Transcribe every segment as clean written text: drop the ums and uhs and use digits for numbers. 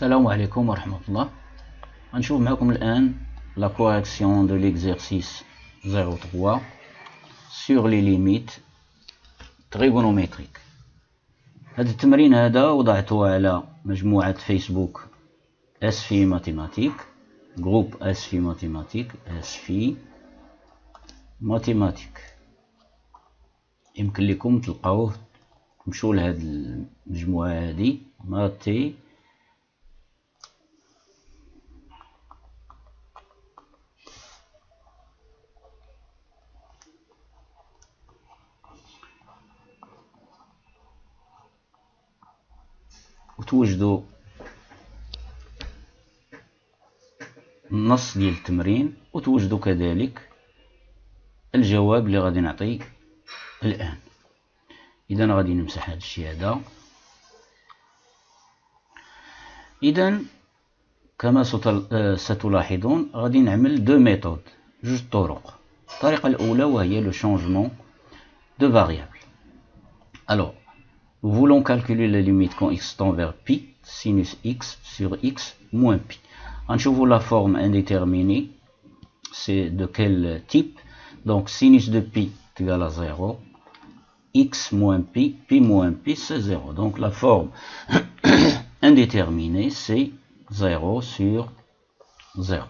السلام عليكم ورحمة الله. غنشوف معكم الآن la correction de l'exercice 03 sur les limites trigonométriques. هذا التمرين هذا وضعته على مجموعة فيسبوك اسفي ماتيماتيك، جروب اسفي ماتيماتيك، اسفي ماتيماتيك. يمكن لكم تلقاوه، تمشوا لهاد المجموعة هذه ماتي وتوجدوا النص ديال التمرين، وتوجدوا كذلك الجواب اللي غادي نعطيه الآن. إذا غادي نمسح هذا الشيء هذا. إذا كما ستلاحظون غادي نعمل دو ميثود، جوج طرق. الطريقة الأولى وهي لو شونجمون دو فاريابل. Alors, nous voulons calculer la limite quand x tend vers pi, sinus x sur x moins pi. غنشوفوا la forme indéterminée, c'est de quel type? Donc sinus de pi est égal à 0, x moins pi, pi moins pi, c'est 0. Donc la forme indéterminée, c'est 0 sur 0.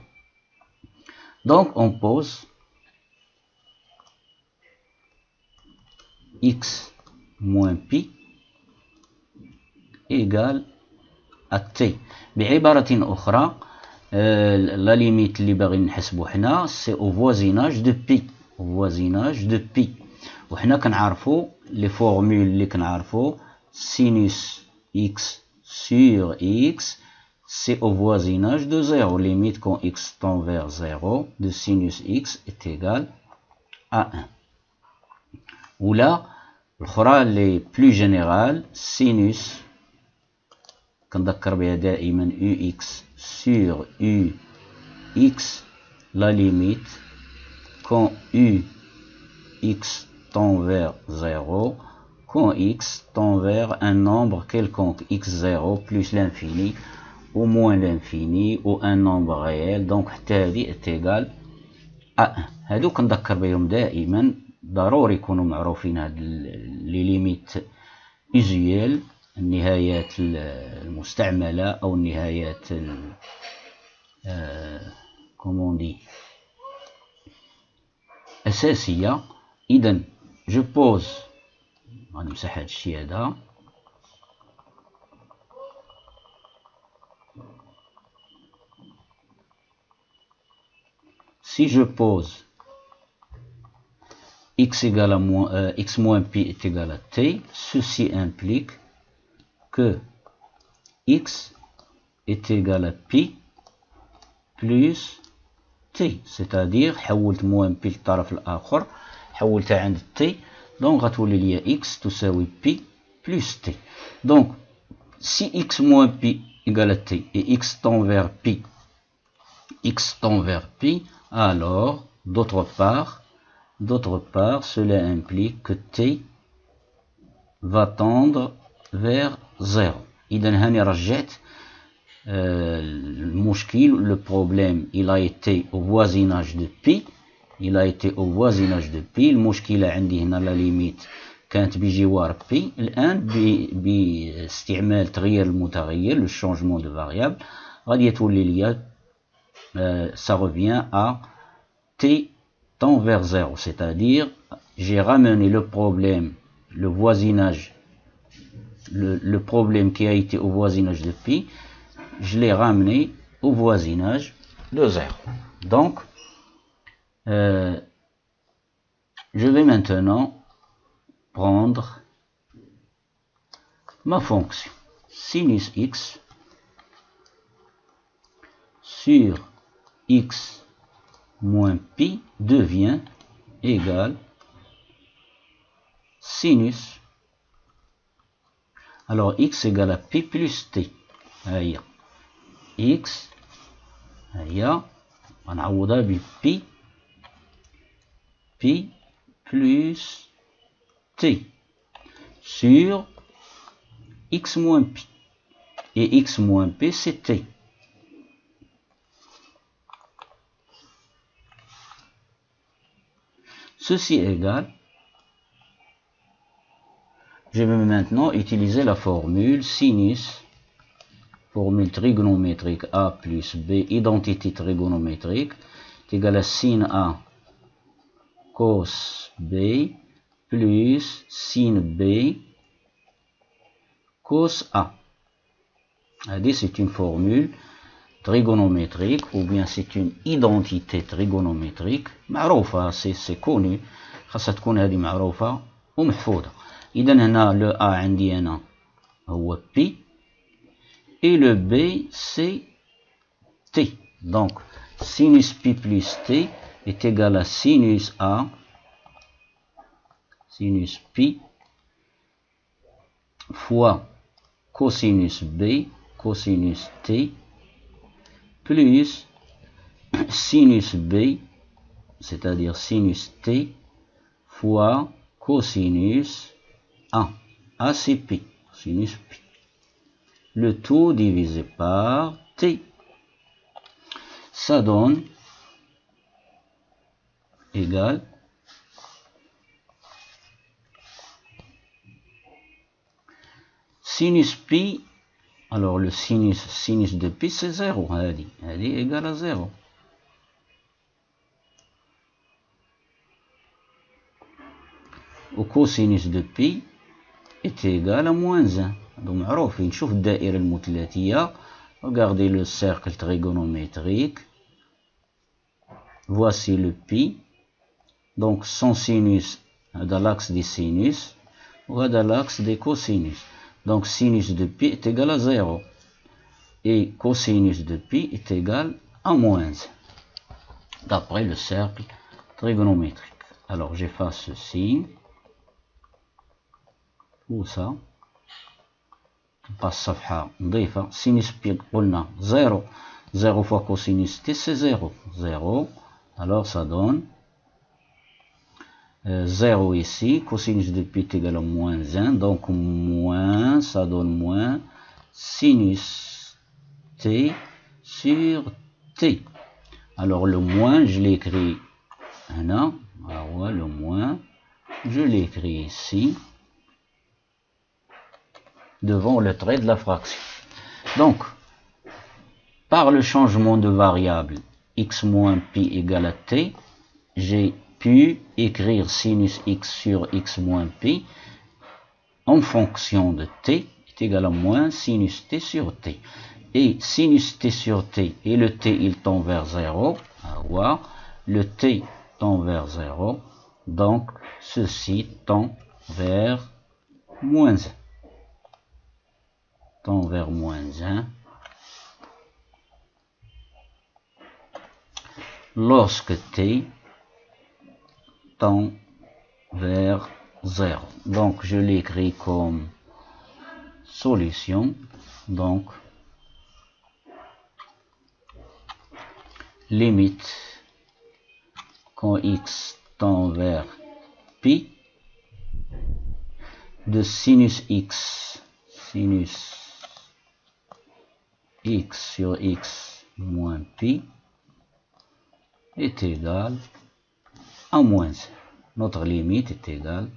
Donc on pose x moins pi égale à t. بعبارة أخرى la limite اللي باغي نحسبو حنا c'est au voisinage de pi، au voisinage de pi. وحنا كنعرفو لي فورمول اللي كنعرفو sinus x sur x c'est au voisinage de 0. Limite quand x tend vers 0 de sinus x est égal à 1. ولا الأخرى اللي plus générale sinus كنذكر بها دائما ux sur ux, la limite quand ux tend vers 0, quand x tend vers un nombre quelconque, x0 plus l'infini ou moins l'infini ou un nombre réel. Donc حتى هذه est égal à 1. هادو كنذكر بهم دائما، ضروري يكونوا معروفين هاد لي ليميت usuel، النهايات المستعملة أو النهايات comment on dit أساسية. إذا je pose، غنمسح هاد الشيء هذا. Si je pose x égale à x moins pi est égal à t, ceci implique que x est égal à pi plus t، c'est-à-dire حولت moins pi للطرف الآخر، حولتها عند t، donc غتولي ليا x تساوي pi plus t. Donc si x moins pi égale à t et x tend vers pi, alors d'autre part cela implique que t va tendre vers 0. إذا هاني رجعت المشكل، le problème il a été au voisinage de pi، il a été au voisinage de pi. المشكلة عندي هنا la limite كانت بجوار pi. الآن باستعمال تغيير المتغير le changement de variable غادي تولي ليا ça revient à t tend vers 0, c'est-à-dire j'ai ramené le problème, le voisinage, le problème qui a été au voisinage de pi, je l'ai ramené au voisinage de 0. Donc je vais maintenant prendre ma fonction sinus x sur x moins pi devient égal sinus. Alors x égale à pi plus t. هيا x هيا غنعوضها ب pi plus t sur x moins pi. et x moins p, c'est t. Ceci égale, je vais maintenant utiliser la formule sinus, formule trigonométrique a plus b, identité trigonométrique, est égal à sin a cos b plus sin b cos a. C'est une formule trigonométrique ou bien c'est une identité trigonométrique معروفة, c'est connu, خاصها تكون هذه معروفة ومحفوظة. إذا هنا le A عندي أنا هو P et le B c'est T. Donc sinus P plus T est égal à sinus A, sinus P fois cosinus B, cosinus T, plus sinus B, c'est-à-dire sinus T, fois cosinus A. A c'est P, sinus P. Le tout divisé par T. Ça donne égal sinus P. Alors le sinus de P c'est 0, elle est égale à 0. Au cosinus de P est égal à moins 1. Donc معروفين. نشوف الدائرة المثلثية. Regardez le cercle trigonométrique. Voici le Pi. Donc son sinus هذا l'axe des sinus وهذا l'axe des cosinus. Donc sinus de pi est égal à 0 et cosinus de pi est égal à moins 1 d'après le cercle trigonométrique. Alors j'efface ce signe. Où ça? passe صفحة نظيفة. sinus pi قلنا 0. 0 fois cosinus t c'est 0. 0. Alors ça donne 0 ici, cosinus de pi est égal à moins 1, donc moins, ça donne moins sinus t sur t. Alors le moins, je l'écris là, alors le moins, je l'écris ici, devant le trait de la fraction. Donc, par le changement de variable x moins pi égale à t, j'ai pu écrire sinus x sur x moins pi en fonction de t est égal à moins sinus t sur t. Et sinus t sur t, et le t il tend vers 0, le t tend vers 0, donc ceci tend vers moins 1. Tend vers moins 1. Lorsque t tend vers 0. Donc je l'écris comme solution. Donc limite quand x tend vers pi de sinus x sur x moins pi est égal à moins 1. Notre limite est égale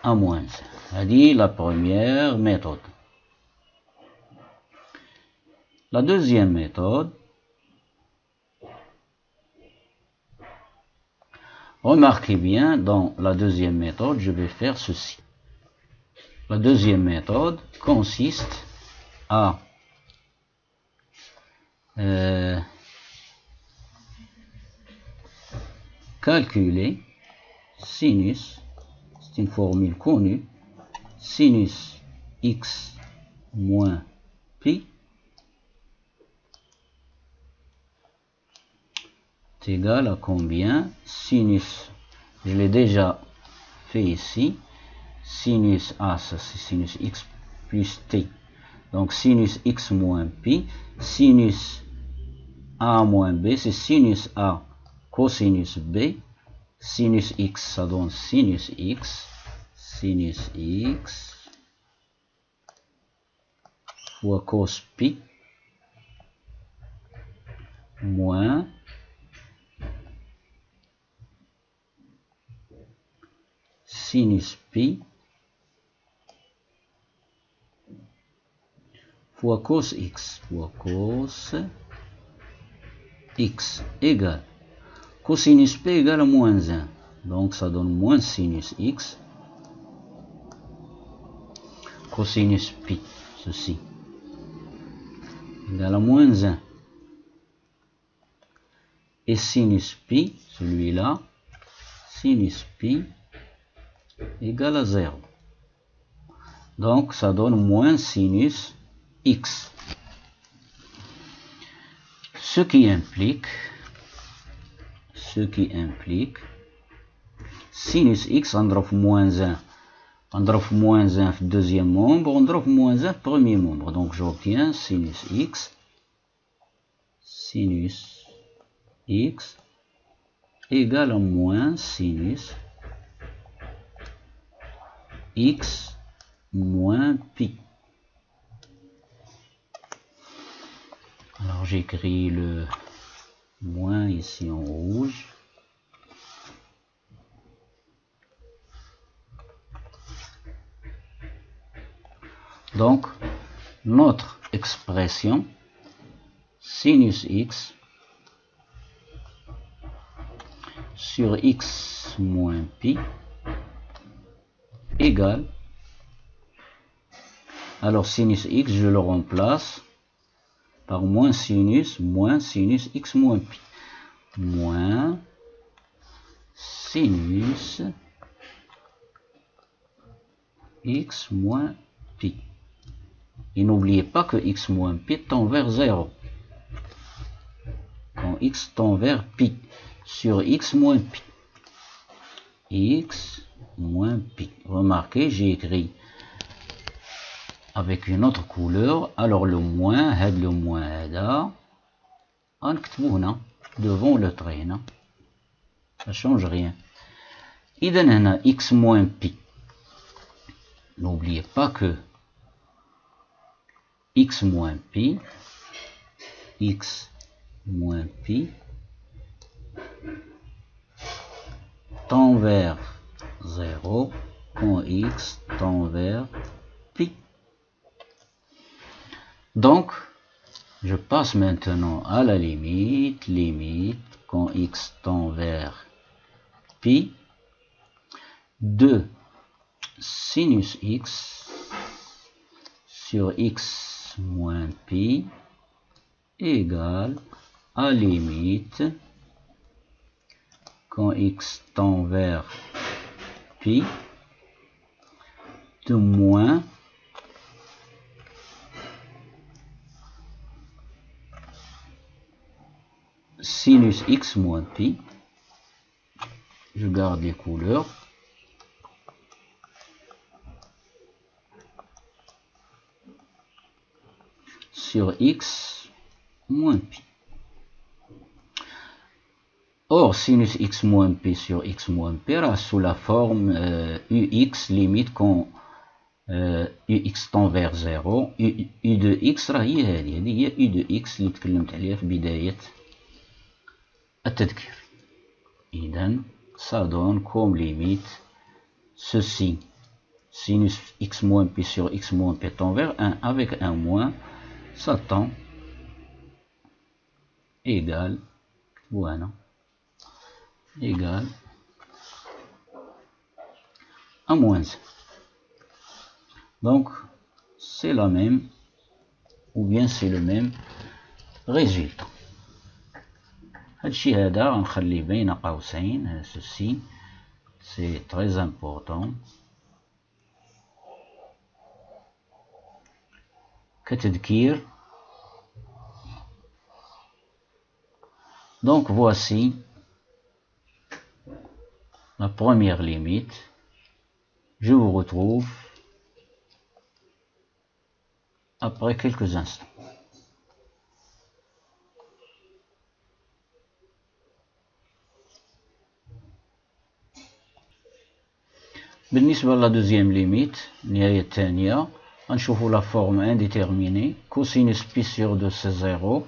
à moins 1. C'est-à-dire la première méthode. La deuxième méthode, remarquez bien, dans la deuxième méthode, je vais faire ceci. La deuxième méthode consiste à calculer sinus, c'est une formule connue, sinus x moins pi est égal à combien? Sinus, je l'ai déjà fait ici, sinus A, ça c'est sinus x plus t, donc sinus x moins pi, sinus A moins b, c'est sinus A cosinus b, sinus x, ça donne sinus x fois cos pi moins sinus pi fois cos x égale cosinus p égale à moins 1. Donc ça donne moins sinus x. Cosinus pi, ceci, égale à moins 1. Et sinus pi, celui-là, sinus pi égale à 0. Donc ça donne moins sinus x. Ce qui implique sinus x نضرب moins 1 نضرب moins 1 في deuxième membre ونضرب moins 1 premier membre. Donc j'obtiens sinus x égale à moins sinus x moins pi. Alors j'écris le moins ici en rouge. Donc notre expression sinus x sur x moins pi égale, alors sinus x je le remplace par moins sinus x moins pi, moins sinus x moins pi. Et n'oubliez pas que x moins pi tend vers 0. Quand x tend vers pi, sur x moins pi. X moins pi. Remarquez, j'ai écrit avec une autre couleur. Alors le moins, هذا غنكتبو هنا devant le trait هنا. Ça change rien. إذا هنا x moins pi. N'oubliez pas que x moins pi tend vers 0 quand x tend vers pi. Donc, je passe maintenant à la limite quand x tend vers pi de sinus x sur x moins pi égale à limite quand x tend vers pi de moins sinus x moins pi. Je garde les couleurs. Sur x moins pi. Or, sinus x moins pi sur x moins pi sous la forme ux limite quand ux tend vers 0. u de x هي هذه u de x اللي تكلمت عليها في بداية التذكير. إذن ça donne comme limite ceci. Sinus x moins pi sur x moins pi tend vers 1 avec un moins, ça tend égal, voilà, égal à moins 1. Donc c'est la même, ou bien c'est le même résultat. هادشي هذا غنخليه بين قوسين. Ceci c'est très important كتذكير. Donc voici la première limite. Je vous retrouve après quelques instants. بالنسبة لا دوزيام ليميت النهاية الثانية غنشوفوا la forme indéterminée. Cosinus pi sur 2 c'est 0.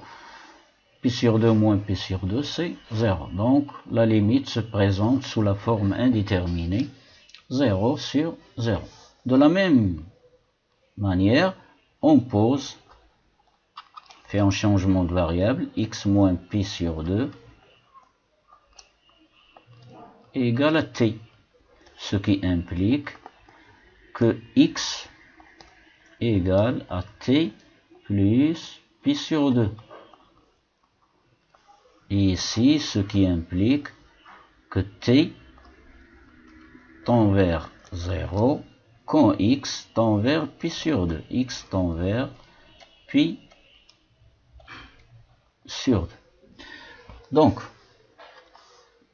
Pi sur 2 moins pi sur 2 c'est 0. Donc la limite se présente sous la forme indéterminée. 0 sur 0. De la même manière, on pose, fait un changement de variable, x moins pi sur 2 égale à t, ce qui implique que x égale à t plus pi sur 2. Et ici, ce qui implique que t tend vers 0 quand x tend vers pi sur 2. X tend vers pi sur 2. Donc,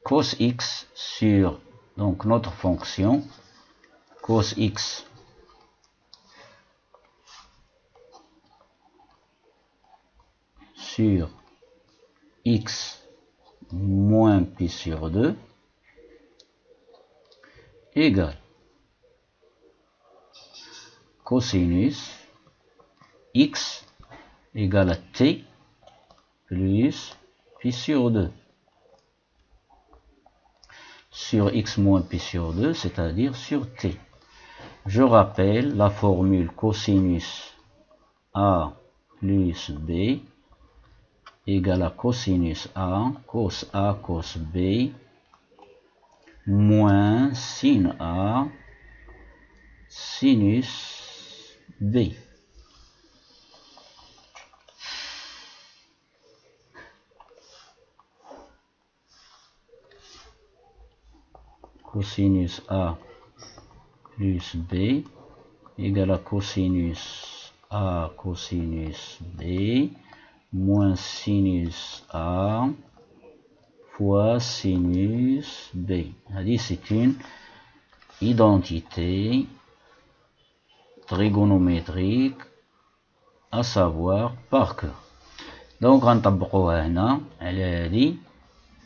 cos x sur donc notre fonction cos x sur x moins pi sur 2 égale cosinus x égale à t plus pi sur 2 sur x moins pi sur 2, c'est-à-dire sur t. Je rappelle la formule cosinus a plus b égale à cosinus a cos b moins sin a sinus b. Cosinus a plus b égale à cosinus a cosinus b moins sinus a fois sinus b. C'est une identité trigonométrique à savoir par cœur. Donc غنطبقوها هنا على هذه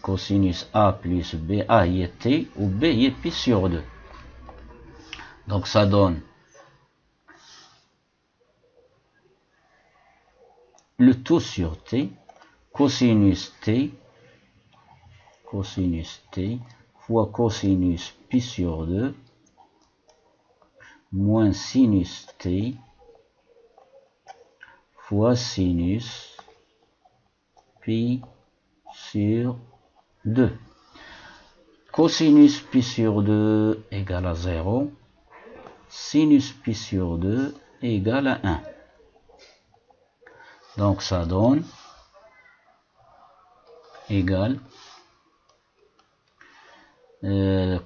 cosinus a plus b, a est t ou b est pi sur 2. Donc ça donne le tout sur t, cosinus t fois cosinus pi sur 2 moins sinus t fois sinus pi sur 2. Cosinus pi sur 2 égale à 0. Sinus pi sur 2 égale à 1. Donc ça donne égale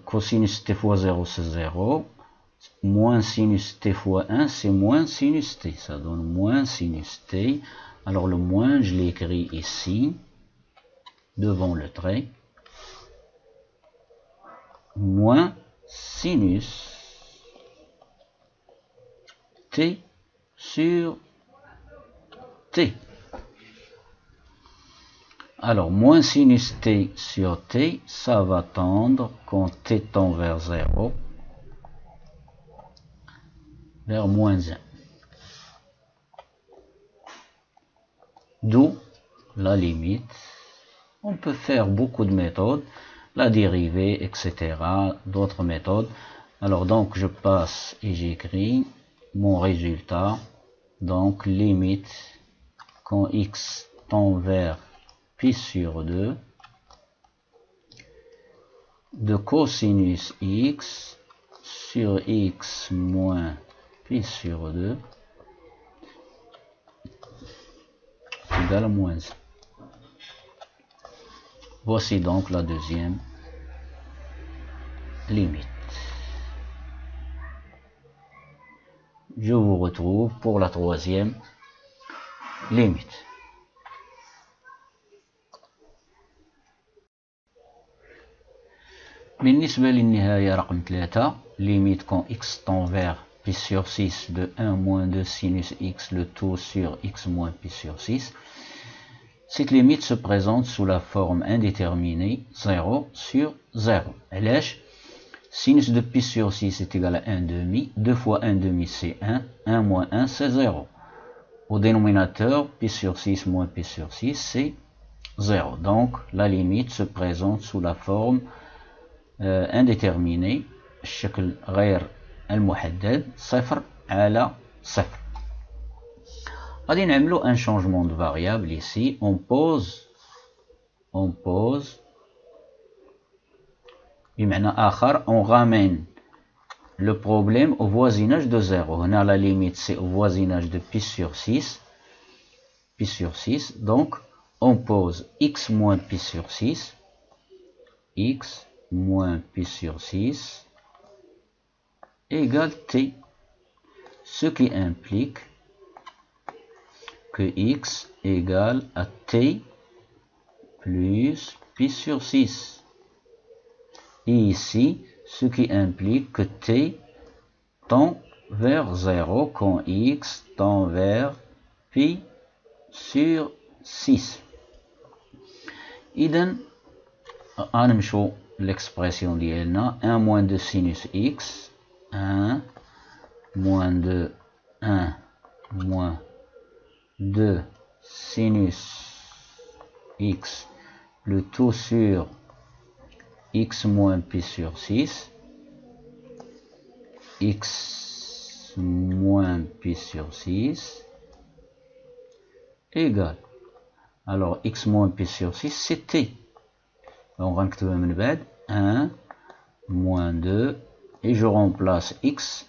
cosinus t fois 0 c'est 0. Moins sinus t fois 1 c'est moins sinus t. Ça donne moins sinus t. Alors le moins je l'écris ici devant le trait. Moins sinus t sur t. Alors, moins sinus t sur t, ça va tendre quand t tend vers 0, vers moins 1. D'où la limite. On peut faire beaucoup de méthodes, la dérivée, etc., d'autres méthodes. Alors, donc, je passe et j'écris mon résultat. Donc, limite quand x tend vers pi sur 2 de cosinus x sur x moins pi sur 2 égale à moins 1. Voici donc la deuxième limite. Je vous retrouve pour la troisième limite. بالنسبة للنهاية رقم 3 limite quand x tend vers pi sur 6 de 1 moins 2 sinus x le tout sur x moins pi sur 6. Cette limite se présente sous la forme indéterminée 0 sur 0. علاش Sinus de pi sur 6 est égal à 1 demi. 2 fois 1 demi, c'est 1. 1 moins 1, c'est 0. Au dénominateur, pi sur 6 moins pi sur 6, c'est 0. Donc, la limite se présente sous la forme indéterminée. الشكل غير المحدد 0 على 0. غادي نعملو un changement de variable ici. On pose بمعنى آخر on ramène le problème au voisinage de 0. هنا la limite c'est au voisinage de pi sur 6. Pi sur 6. Donc on pose x moins pi sur 6. X moins pi sur 6 égale t. Ce qui implique que x égale à t plus pi sur 6. Et ici, ce qui implique que t tend vers 0 quand x tend vers pi sur 6. إذن غنمشو l'expression ديالنا 1 moins 2 sinus x. 1 moins 2, 1 moins 2 sinus x, le tout sur x moins pi sur 6, x moins pi sur 6 égale. Alors x moins pi sur 6 c'est t. On va نكتبها من بعد 1 moins 2 et je remplace x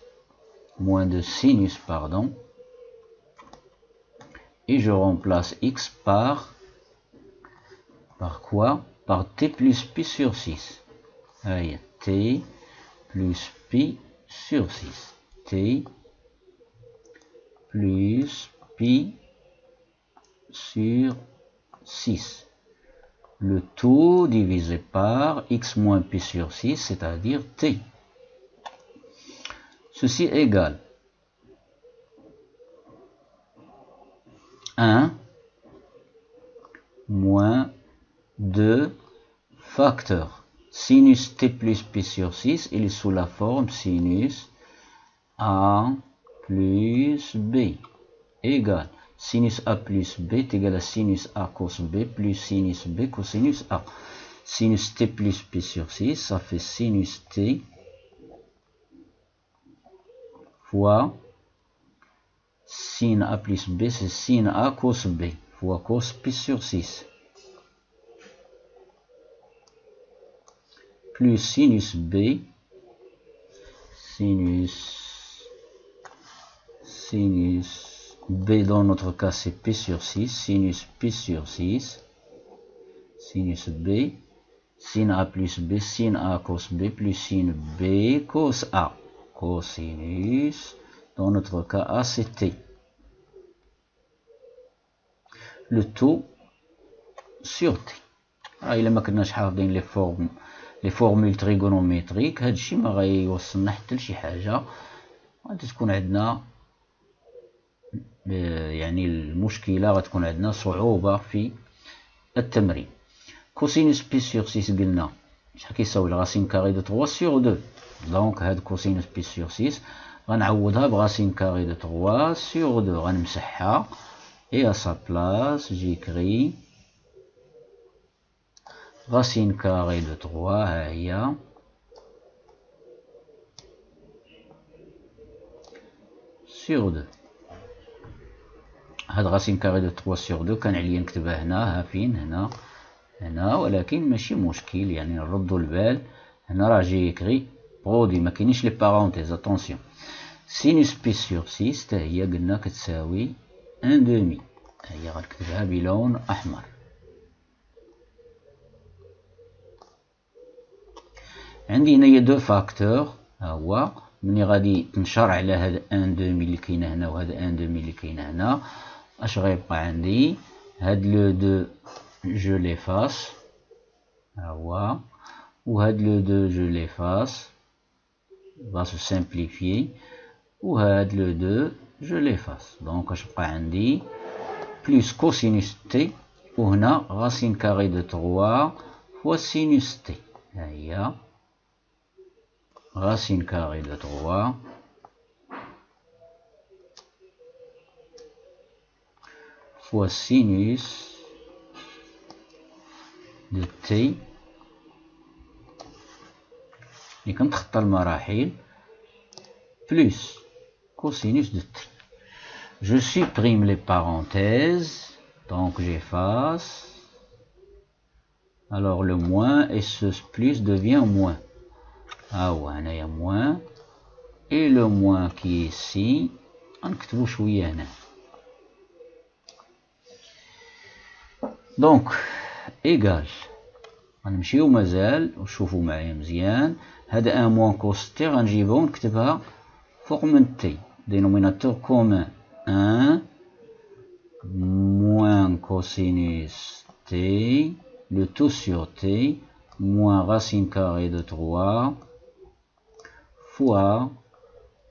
moins 2 sinus pardon et je remplace x par quoi? Par t plus pi sur 6. Allez, t plus pi sur 6. T plus pi sur 6. Le tout divisé par x moins pi sur 6, c'est-à-dire t. Ceci égale 1 moins 2 facteur sinus t plus pi sur 6, il est sous la forme sinus a plus b égale sinus a plus b est égal à sinus a cos b plus sinus b cosinus a. Sinus t plus pi sur 6, ça fait sinus t fois sin a plus b, c'est sin a cos b fois cos pi sur 6 plus sinus b, sinus b dans notre cas c'est pi sur 6, sinus pi sur 6, sinus b, sin a plus b, sin a cos b plus sin b cos a, cosinus, dans notre cas a c'est t. Le tout sur t. إلا ما كناش حافظين لي فورمول تريغونوميتريك هادشي ما غيوصلنا حتى لشي حاجه. غادي تكون عندنا يعني المشكله غتكون عندنا صعوبه في التمرين. كوسينوس بي سور 6 قلنا شحال كيساوي الغاسين كاري دو 3 سور 2. دونك هاد كوسينوس بي سور 6 غنعوضها بغاسين كاري دو 3 سور 2. غنمسحها et à sa place j'écris racine carrée de 3 ها هي sur 2. هاد racine carrée de 3 sur 2 كان عليا نكتبها هنا. ها فين هنا ولكن ماشي مشكل يعني نردو البال. هنا راه جي écrit برودوي ما كاينينش لي بارونتيز. اتونسيون سينوس بي سور 6 حتى هي قلنا كتساوي 1 demi. هي غنكتبها بلون احمر. عندي هنايا دو فاكتور. ها هو ملي غادي تنشر على هاد 1 دومي اللي كاينه هنا وهاد 1 دومي اللي كاينه هنا اش غيبقى عندي؟ هاد لو دو جو ليفاس ها هو وهاد لو دو جو ليفاس va se simplifier وهاد لو دو جو ليفاس. دونك اش بقى عندي؟ بلس كوسينوس تي وهنا راسين كاري دو 3 فوا سينوس تي. ها هي racine carrée de 3 fois sinus de t. اللي كنتخطى المراحل plus cosinus de t. Je supprime les parenthèses, donc j'efface. Alors le moins et ce plus devient moins. Ah ouais, il y a moins. Et le moins qui est ici, on نكتبو شوية هنا. Donc égal. غنمشيو مازال وشوفوا معايا مزيان. هذا ان موان كوس تي غنجيبو ونكتبها فوق من تي. Dénominateur commun 1 moins cosinus t, le tout sur t, moins racine carrée de 3 fois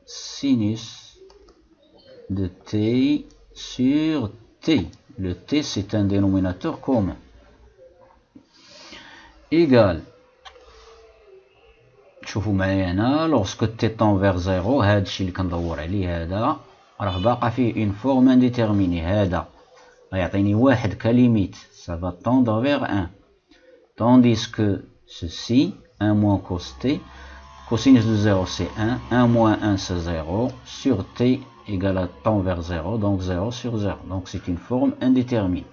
sinus de t sur t. Le t c'est un dénominateur commun. Égal. شوفوا معايا هنا lorsque t tend vers 0 هذا الشيء اللي كندور عليه هذا راه باقا فيه une forme indéterminée. هذا غيعطيني واحد كليميت ça va tendre vers 1 tandis que ceci 1 moins cos t, cosinus de 0 c'est 1, 1 moins 1 c'est 0 sur t égale à tend vers 0 donc 0 sur 0 donc c'est une forme indéterminée.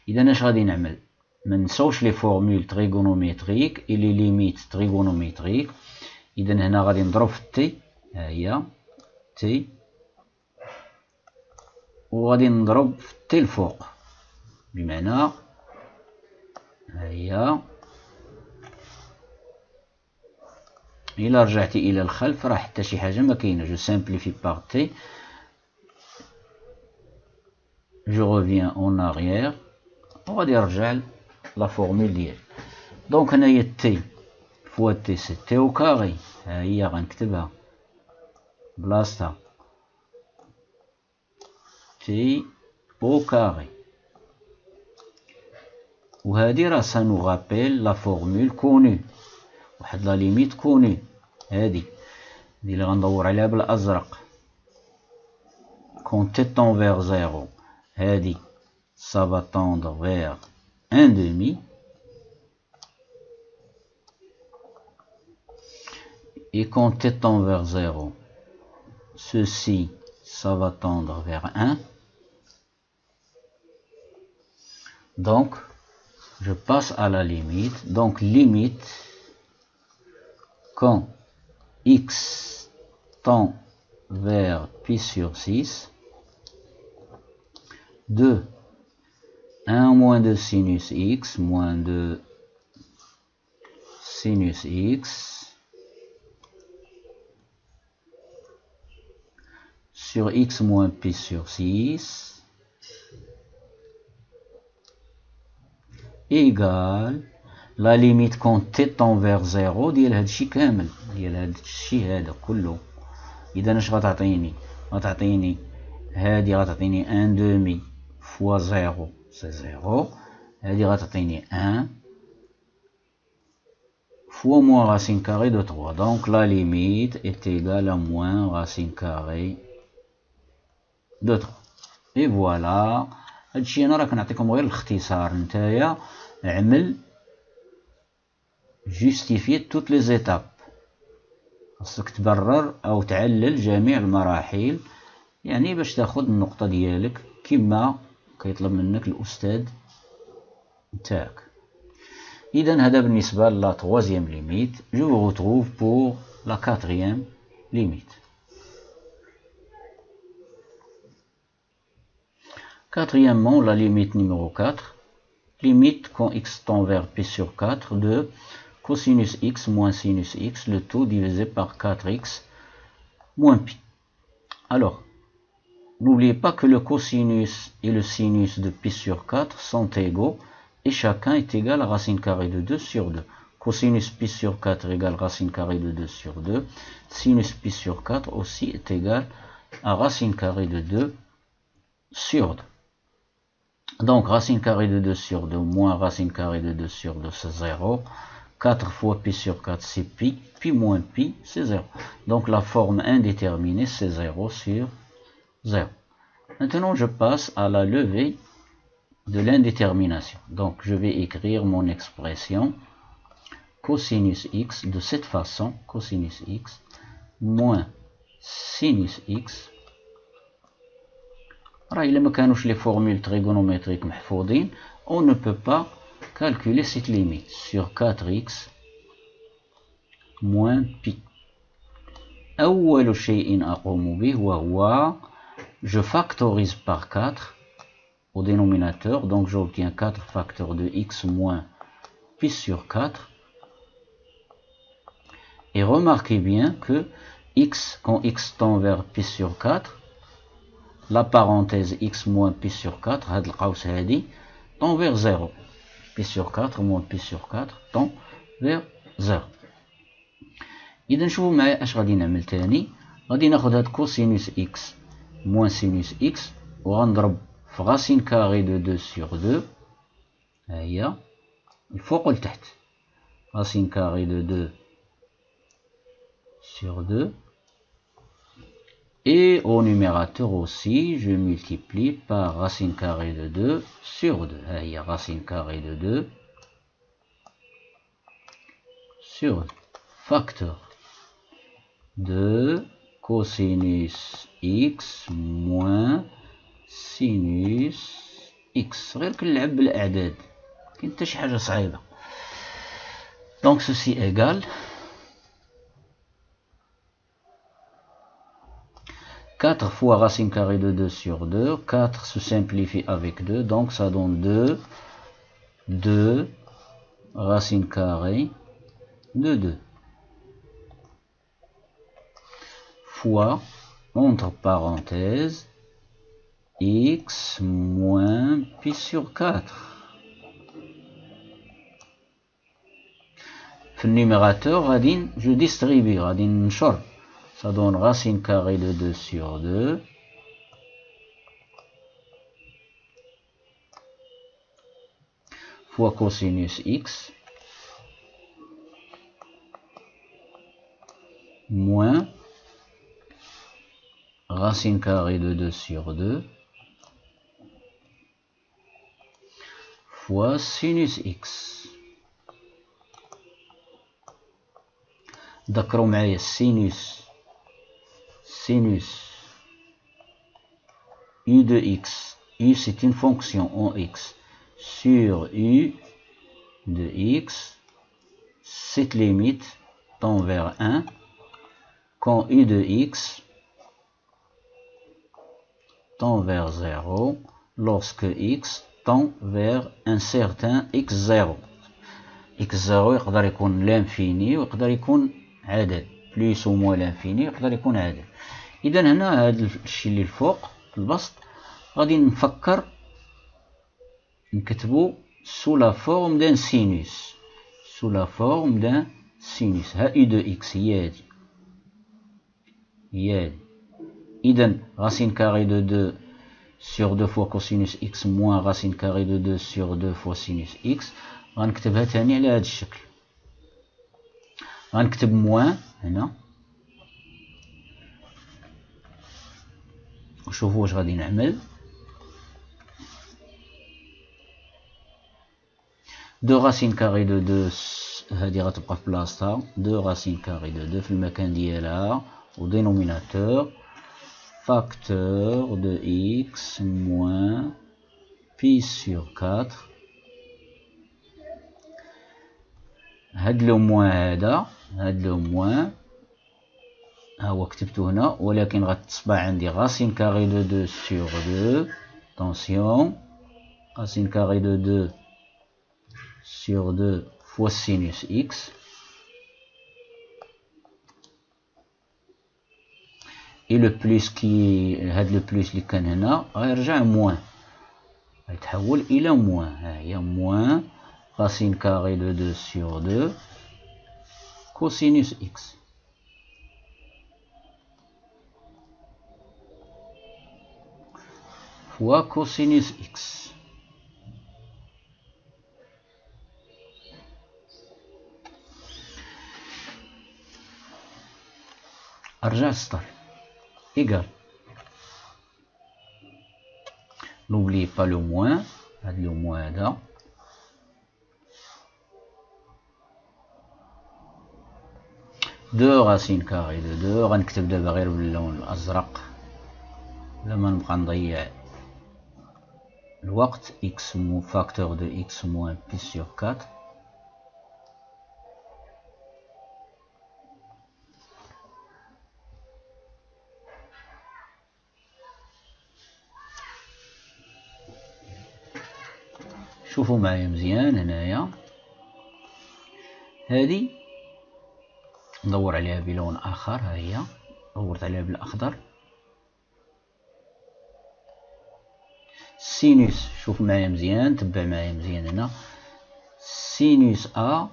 إذا اش غادي نعمل؟ ما نساوش لي فورمول تريغونوميتريك et les limites trigonométriques. إذا هنا غادي نضرب في تي، ها هي تي، وغادي نضرب في تي الفوق، بمعنى ها هي إلا رجعتي إلى الخلف راه حتى شي حاجة ما كاينة. جو سامبليفي باغ تي، جو ريفيان اون اريير وغادي نرجع لا فورمول ديالي. دونك هنايا تي فوا تي سي تي او كاري، ها هي غنكتبها بلاصتها تي او كاري، وهادي راه سانو غابيل لا فورمول كوني، واحد لا ليميت كوني، هادي اللي غندور عليها بالازرق. كون تي طون فيغ زيرو هادي ça va tendre vers 1,5 et quand t tend vers 0 ceci ça va tendre vers 1. Donc je passe à la limite. Donc limite quand x tend vers pi sur 6 de 1 moins de sinus x moins de sinus x sur x moins pi sur 6 égale la limite quand t tend vers 0 ديال هادشي كامل، ديال هادشي هذا كله. إذا اش غتعطيني؟ غتعطيني هادي غتعطيني 1,5 fois 0 c'est 0. هادي غتعطيني 1 fois moins racine carrée de 3. Donc la limite est égale à moins racine carrée de 3. Et voilà. هادشي انا راه كنعطيكم غير الاختصار، نتايا عمل justifier toutes les étapes. خاصك تبرر او تعلل جميع المراحل، يعني باش تاخد النقطة ديالك كما كيطلب منك الاستاذ نتاعك. اذا هذا بالنسبة لا troisième limite. Je vous retrouve pour la quatrième limite. Quatrièmement, la limite numéro 4. Limite quand x tend vers pi sur 4 de cosinus x moins sinus x, le tout divisé par 4x moins pi. Alors, n'oubliez pas que le cosinus et le sinus de pi sur 4 sont égaux et chacun est égal à racine carrée de 2 sur 2. Cosinus pi sur 4 égale racine carrée de 2 sur 2. Sinus pi sur 4 aussi est égal à racine carrée de 2 sur 2. Donc racine carrée de 2 sur 2 moins racine carrée de 2 sur 2 c'est 0. 4 fois pi sur 4, c'est pi. Pi moins pi, c'est 0. Donc la forme indéterminée, c'est 0 sur 0. Maintenant, je passe à la levée de l'indétermination. Donc, je vais écrire mon expression cosinus x de cette façon. Cosinus x moins sinus x. Il ما كانوش les formules trigonométriques محفوظين, on ne peut pas calculer cette limite sur 4x moins pi. أول شيء أقوم به وهو je factorise par 4 au dénominateur, donc j'obtiens 4 facteurs de x moins pi sur 4. Et remarquez bien que x, quand x tend vers pi sur 4, la parenthèse x moins pi sur 4, هاد القوس هادي, tend vers 0. pi sur 4 moins pi sur 4 tend vers 0. إذا شوفوا معايا اش غادي نعمل تاني. غادي ناخد هاد كوسينوس x moins sinus x وغنضرب في racine carrée de 2 sur 2. ها هي الفوق لتحت. racine carrée de 2 sur 2. Et au numérateur aussi, je multiplie par racine carrée de 2 sur 2. Il y a racine carrée de 2 sur 2. Facteur de cosinus x moins sinus x. غير كنلعب بالأعداد, كاين حتى شي حاجة صعيبة. Donc ceci égale 4 fois racine carrée de 2 sur 2. 4 se simplifie avec 2, donc ça donne 2 racine carrée de 2 fois, entre parenthèses, x moins pi sur 4. في النيميراتور غادي je distribue, غادي ننشر. Ça donne racine carrée de 2 sur 2 fois cosinus x moins racine carrée de 2 sur 2 fois sinus x. ذكروا معايا sinus u de x. U c'est une fonction en x sur u de x. Cette limite tend vers 1 quand u de x tend vers 0 lorsque x tend vers un certain x0. x0 يقدر يكون l'infini ويقدر يكون عدد بليس و موان l'infini يقدر يكون عدد. إذا هنا هذا الشيء اللي الفوق في البسط غادي نفكر نكتبو sous la forme d'un sinus. sous la forme d'un sinus. ها u de x هي هادي. إذا racine carrée de 2 sur 2 fois cosinus x moins racine carrée de 2 sur 2 fois sinus x. غنكتبها تاني على هذا الشكل. غنكتب موان هنا. وشوفوا واش غادي نعمل. 2 racine carrée de 2 هذه غتبقى في بلاصتها. 2 racine carrée de 2 في المكان ديالها. و dénominateur facteur de x moins pi sur 4. هاد لو موان هاد لو موان ها هو كتبتو هنا, ولكن غتصبح عندي racine carrée de 2 sur 2. attention, racine carrée de 2 sur 2 fois sinus x. et le plus qui هاد le plus اللي كان هنا غيرجع موان, غيتحول الى موان. ها هي موان racine carrée de 2 sur 2 cosinus x. fois cosinus x. ارجع للسطر ايكال n'oubliez pas le moins هاد لو موان هذا دو راسين كاري دو دو. غنكتب دابا غير باللون الازرق لما نبقى نضيع الوقت. x فاكتور دو x موان بي سور 4. شوفوا معايا مزيان هنايا هادي ندور عليها بلون اخر. ها هي دورت عليها بالاخضر. سينوس شوف معايا مزيان تبع معايا مزيان هنا. سينوس ا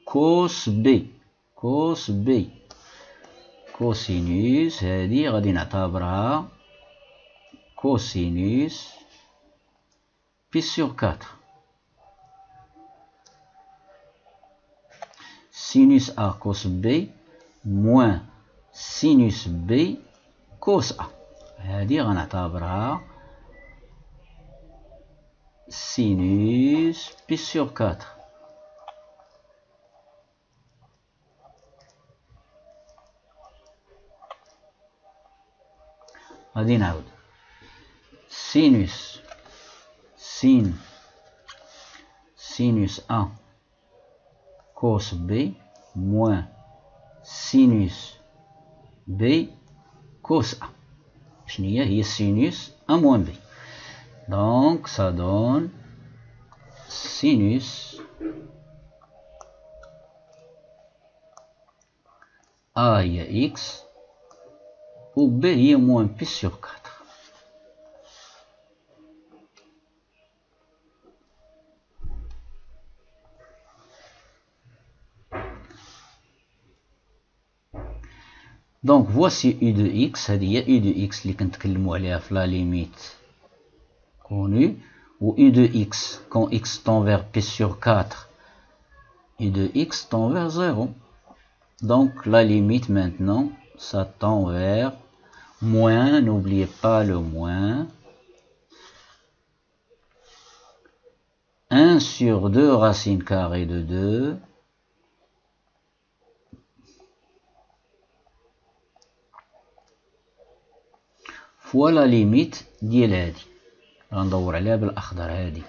كوس بي كوس بي كوسينوس هادي غادي نعتبرها كوسينوس بي سور 4. سينوس ا كوس بي موان سينوس بي كوس ا. هادي غنعتبرها سينوس بي سور 4. غادي نعاود سينوس سينوس ا كوس بي موان سينوس بي كوس ا. شنيا هي سينوس ا موان بي. دونك ça donne sinus A هي x و B هي موان بي سور 4. دونك voici u de x. هذه هي u de x اللي كنتكلموا عليها في لا ليميت connue. ou u de x quand x tend vers p sur 4 u de x tend vers 0. donc la limite maintenant ça tend vers moins, n'oubliez pas le moins, 1 sur 2 racine carrée de 2 fois la limite ديال هادي. غندور عليها بالاخضر. هادي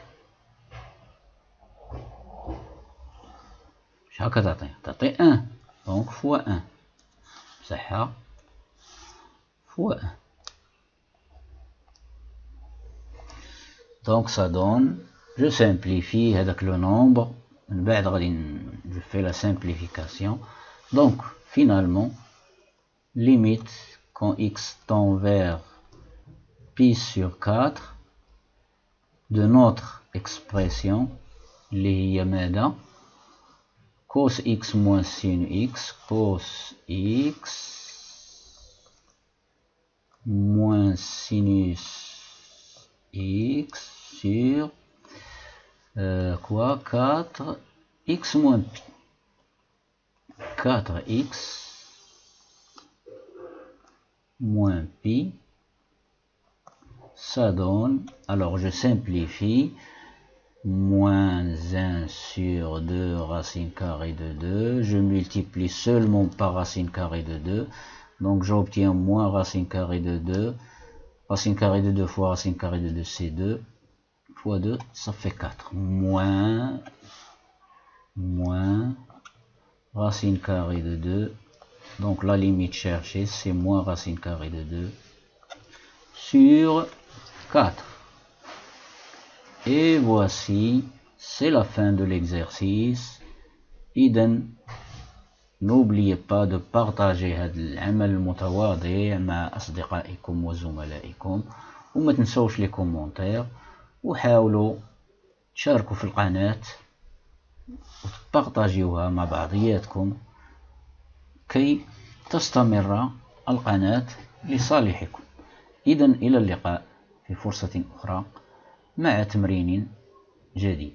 شحال كتعطي؟ تعطي 1 دونك فوا 1 بصحة فوا 1. دونك ça donne je simplifie هذاك لو نومبر من بعد غادي je fais la simplification. donc finalement limite quand x tend vers pi sur 4 de notre expression اللي هي ماذا؟ cos x moins sin x cos x moins sinus x sur quoi 4 x moins pi. 4x moins pi, ça donne, alors je simplifie, moins 1 sur 2 racine carrée de 2, je multiplie seulement par racine carrée de 2, donc j'obtiens moins racine carrée de 2, racine carrée de 2 fois racine carrée de 2 c'est 2, fois 2 ça fait 4, moins racine carrée de 2, donc la limite cherchée c'est moins racine carrée de 2 sur 4. Et voici, c'est la fin de l'exercice. إذن n'oubliez pas de partager هذا العمل المتواضع مع أصدقائكم وزملائكم، وما تنسوش لي كومونتير، وحاولوا تشاركوا في القناة وتبارطاجيوها مع بعضياتكم كي تستمر القناة لصالحكم. إذن إلى اللقاء في فرصة أخرى مع تمرين جديد.